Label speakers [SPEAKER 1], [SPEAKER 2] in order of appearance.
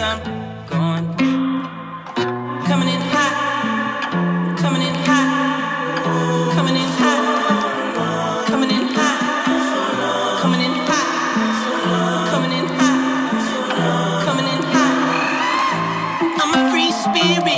[SPEAKER 1] I'm going. Coming in hot, coming in hot, coming in hot, coming in hot, coming in hot, coming in hot, coming in hot. I'm a free spirit.